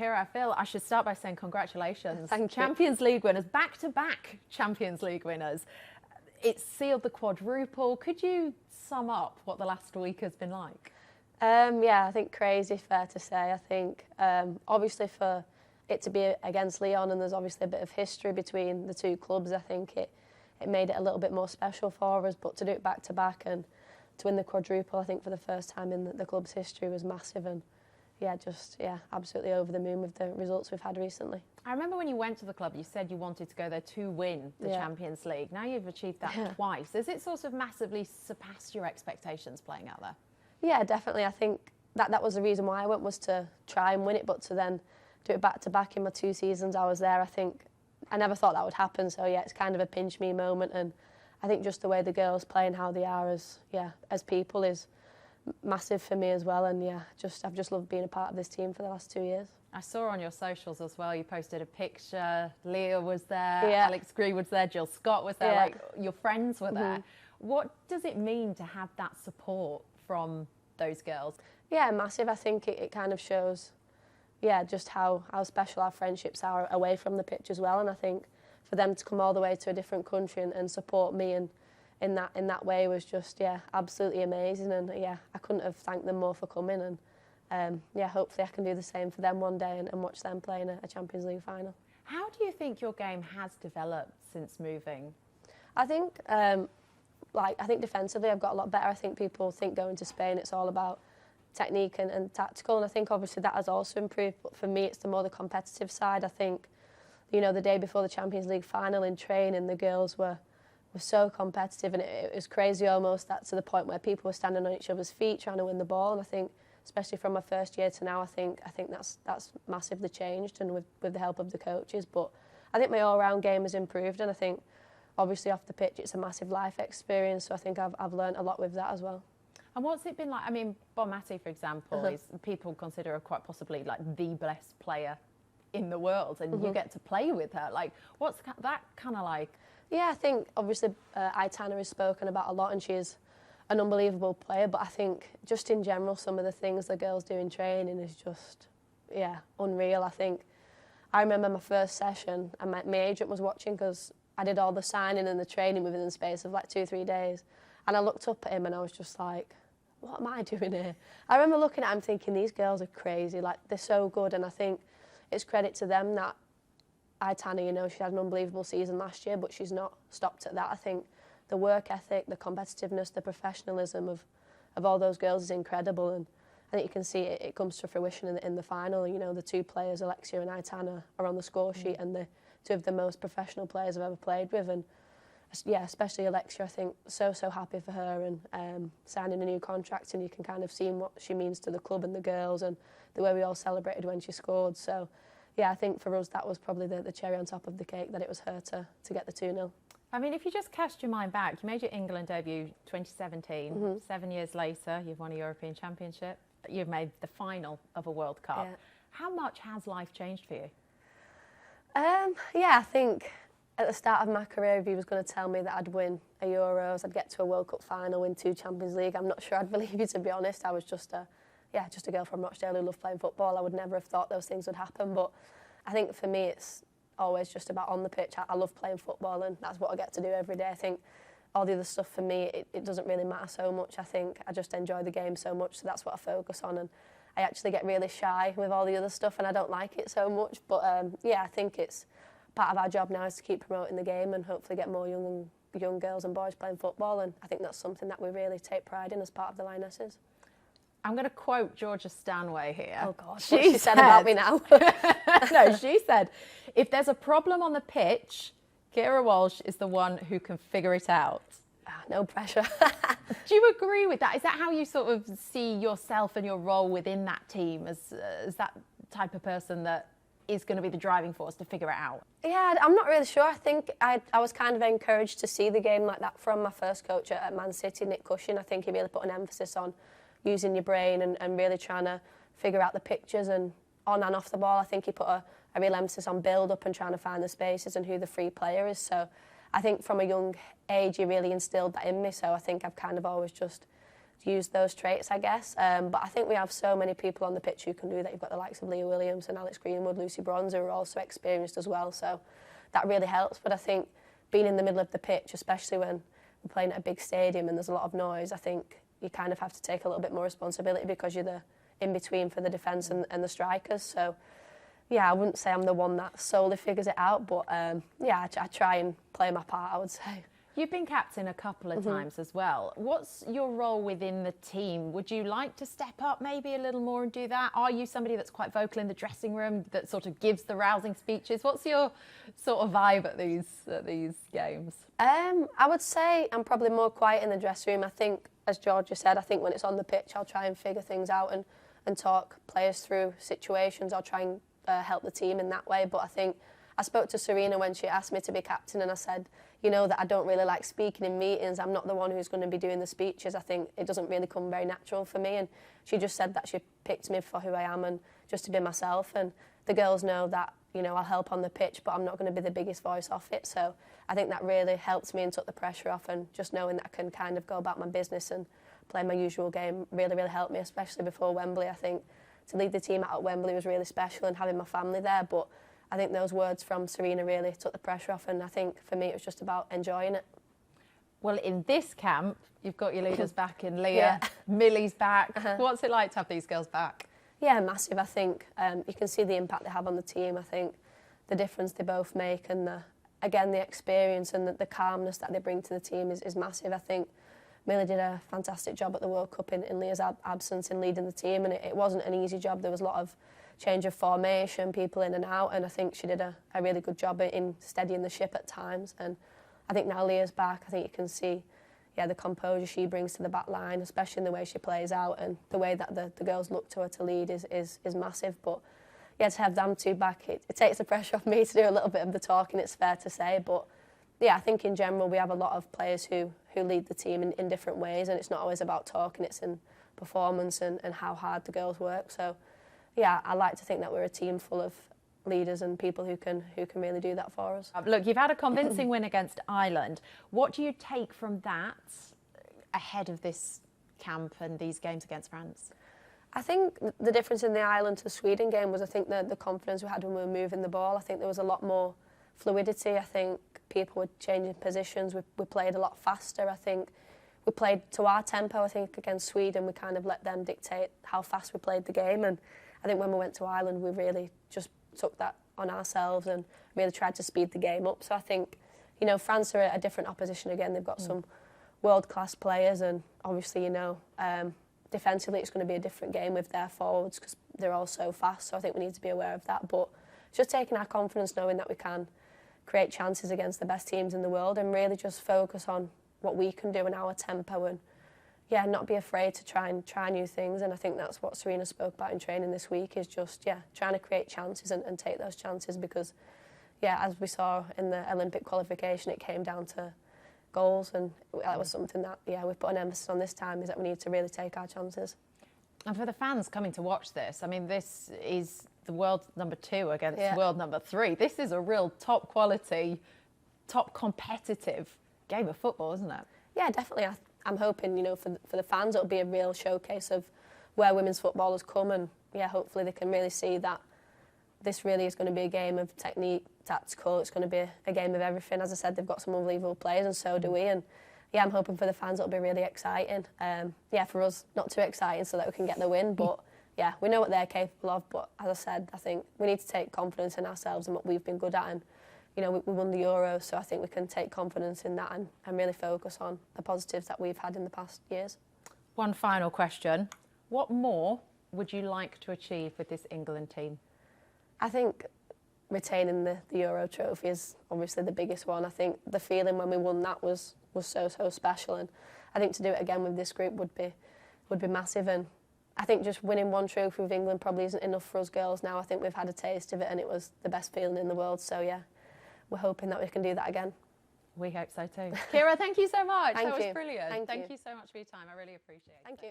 Keira, I feel I should start by saying congratulations. Thank you. Champions League winners, back-to-back Champions League winners. It's sealed the quadruple. Could you sum up what the last week has been like? Yeah, I think crazy, fair to say. I think obviously for it to be against Lyon, and there's obviously a bit of history between the two clubs, I think it made it a little bit more special for us. But to do it back to back and to win the quadruple, I think for the first time in the club's history was massive. And yeah, absolutely over the moon with the results we've had recently. I remember when you went to the club, you said you wanted to go there to win the Champions League. Now you've achieved that twice. Has it sort of massively surpassed your expectations playing out there? Yeah, definitely. I think that was the reason why I went, was to try and win it, but to then do it back to back in my 2 seasons I was there, I think I never thought that would happen. So yeah, it's kind of a pinch me moment, and I think just the way the girls play and how they are as people is massive for me as well. And yeah, I've just loved being a part of this team for the last 2 years. I saw on your socials as well, you posted a picture. Leah was there, Yeah. Alex Green was there, Jill Scott was there, Yeah. like your friends were there. What does it mean to have that support from those girls? Yeah, massive. I think it kind of shows, just how special our friendships are away from the pitch as well. And I think for them to come all the way to a different country and support me and in that way was just, absolutely amazing. And I couldn't have thanked them more for coming. And hopefully I can do the same for them one day and watch them play in a Champions League final. How do you think your game has developed since moving? I think, I think defensively I've got a lot better. I think people think going to Spain it's all about technique and tactical, and I think obviously that has also improved. But for me, it's the competitive side. I think, the day before the Champions League final in training, the girls were so competitive, and it was crazy almost, that to the point where people were standing on each other's feet trying to win the ball. And I think, especially from my first year to now, I think that's massively changed, and with the help of the coaches. But I think my all-round game has improved, and I think obviously off the pitch it's a massive life experience, so I think I've learned a lot with that as well. And what's it been like? I mean, Bonmatí, for example, is people consider her quite possibly like the best player in the world, and you get to play with her. Like, what's that kind of like? Yeah, I think obviously Aitana is spoken about a lot, and she is an unbelievable player. But I think just in general, some of the things the girls do in training is just, unreal. I think I remember my first session, and my agent was watching because I did all the signing and the training within the space of like 2-3 days. And I looked up at him and I was just like, what am I doing here? I remember looking at him thinking, these girls are crazy, like they're so good. And I think it's credit to them that Aitana, she had an unbelievable season last year, but she's not stopped at that. I think the work ethic, the competitiveness, the professionalism of all those girls is incredible. And I think you can see it comes to fruition in the final. The two players, Alexia and Aitana, are on the score sheet, and they're two of the most professional players I've ever played with. And especially Alexia, I think so happy for her, and signing a new contract, and you can kind of see what she means to the club and the girls, and the way we all celebrated when she scored. So I think for us that was probably the cherry on top of the cake, that it was her to get the 2-0. I mean, if you just cast your mind back, you made your England debut 2017. 7 years later, you've won a European Championship. You've made the final of a World Cup. Yeah. How much has life changed for you? I think at the start of my career, if he was going to tell me that I'd win a Euros, I'd get to a World Cup final, win 2 Champions League, I'm not sure I'd believe you, to be honest. I was just a girl from Rochdale who loved playing football. I would never have thought those things would happen. But I think for me, it's always just about on the pitch. I love playing football, and that's what I get to do every day. I think all the other stuff for me, it doesn't really matter so much. I think I just enjoy the game so much, so that's what I focus on. And I actually get really shy with all the other stuff, and I don't like it so much. But I think it's part of our job now is to keep promoting the game and hopefully get more young girls and boys playing football. And I think that's something that we really take pride in as part of the Lionesses. I'm going to quote Georgia Stanway here. Oh, God. She said about me now. No, she said, if there's a problem on the pitch, Keira Walsh is the one who can figure it out. No pressure. Do you agree with that? Is that how you sort of see yourself and your role within that team, as that type of person that is going to be the driving force to figure it out? Yeah, I'm not really sure. I think I was kind of encouraged to see the game like that from my first coach at Man City, Nick Cushion. I think he really put an emphasis on using your brain and really trying to figure out the pictures and on and off the ball. I think he put a real emphasis on build-up and trying to find the spaces and who the free player is. So I think from a young age he really instilled that in me. So I think I've kind of always just use those traits, I guess. But I think we have so many people on the pitch who can do that. You've got the likes of Leah Williams and Alex Greenwood, Lucy Bronze, who are also experienced as well. So that really helps. But I think being in the middle of the pitch, especially when we're playing at a big stadium and there's a lot of noise, I think you kind of have to take a little bit more responsibility because you're the in-between for the defence and the strikers. So, yeah, I wouldn't say I'm the one that solely figures it out, but, yeah, I try and play my part, I would say. You've been captain a couple of times as well. What's your role within the team? Would you like to step up maybe a little more and do that? Are you somebody that's quite vocal in the dressing room, that sort of gives the rousing speeches? What's your sort of vibe at these games? I would say I'm probably more quiet in the dressing room. I think, as Georgia said, I think when it's on the pitch, I'll try and figure things out and talk players through situations. I'll try and help the team in that way. But I think I spoke to Serena when she asked me to be captain, and I said, you know, that I don't really like speaking in meetings. I'm not the one who's going to be doing the speeches. I think it doesn't really come very natural for me. And she just said that she picked me for who I am and just to be myself. And the girls know that, you know, I'll help on the pitch, but I'm not going to be the biggest voice off it. So I think that really helped me and took the pressure off, and just knowing that I can kind of go about my business and play my usual game really, really helped me, especially before Wembley. I think to lead the team out at Wembley was really special, and having my family there. But I think those words from Serena really took the pressure off, and I think for me it was just about enjoying it. Well, in this camp, you've got your leaders back in Leah, Millie's back. What's it like to have these girls back? Yeah, massive. I think you can see the impact they have on the team. I think the difference they both make, and the experience and the calmness that they bring to the team is massive. I think Millie did a fantastic job at the World Cup in Leah's absence in leading the team, and it wasn't an easy job. There was a lot of change of formation, people in and out, and I think she did a really good job in steadying the ship at times. And I think now Leah's back, I think you can see the composure she brings to the back line, especially in the way she plays out, and the way that the girls look to her to lead is massive. But yeah, to have them two back, it takes the pressure off me to do a little bit of the talking, it's fair to say. But yeah, I think in general we have a lot of players who lead the team in different ways, and it's not always about talking, it's in performance and how hard the girls work. So yeah, I like to think that we're a team full of leaders and people who can really do that for us. Look, you've had a convincing win against Ireland. What do you take from that ahead of this camp and these games against France? I think the difference in the Ireland to Sweden game was, I think, the confidence we had when we were moving the ball. I think there was a lot more fluidity. I think people were changing positions. We played a lot faster. I think we played to our tempo. I think against Sweden we kind of let them dictate how fast we played the game, and I think when we went to Ireland, we really just took that on ourselves and really tried to speed the game up. So I think, you know, France are a different opposition again. They've got some world-class players, and obviously, you know, defensively it's going to be a different game with their forwards because they're all so fast. So I think we need to be aware of that. But just taking our confidence, knowing that we can create chances against the best teams in the world, and really just focus on what we can do in our tempo, and yeah, not be afraid to try new things. And I think that's what Serena spoke about in training this week, is just, trying to create chances and take those chances, because, as we saw in the Olympic qualification, it came down to goals, and that was something that, we put an emphasis on this time, is that we need to really take our chances. And for the fans coming to watch this, I mean, this is the world number 2 against world number 3. This is a real top quality, top competitive game of football, isn't it? Yeah, definitely. I'm hoping, you know, for the fans, it'll be a real showcase of where women's football has come, and hopefully they can really see that this really is going to be a game of technique, tactical. It's going to be a game of everything. As I said, they've got some unbelievable players, and so do we. And I'm hoping for the fans it'll be really exciting. For us, not too exciting so that we can get the win, but we know what they're capable of. But as I said, I think we need to take confidence in ourselves and what we've been good at. And you know, we won the Euros, so I think we can take confidence in that and really focus on the positives that we've had in the past years. One final question. What more would you like to achieve with this England team? I think retaining the Euro trophy is obviously the biggest one. I think the feeling when we won that was so special, and I think to do it again with this group would be massive. And I think just winning one trophy with England probably isn't enough for us girls now. I think we've had a taste of it, and it was the best feeling in the world. So we're hoping that we can do that again. We hope so too. Keira, thank you so much. That was brilliant. Thank you so much for your time. I really appreciate it. Thank you.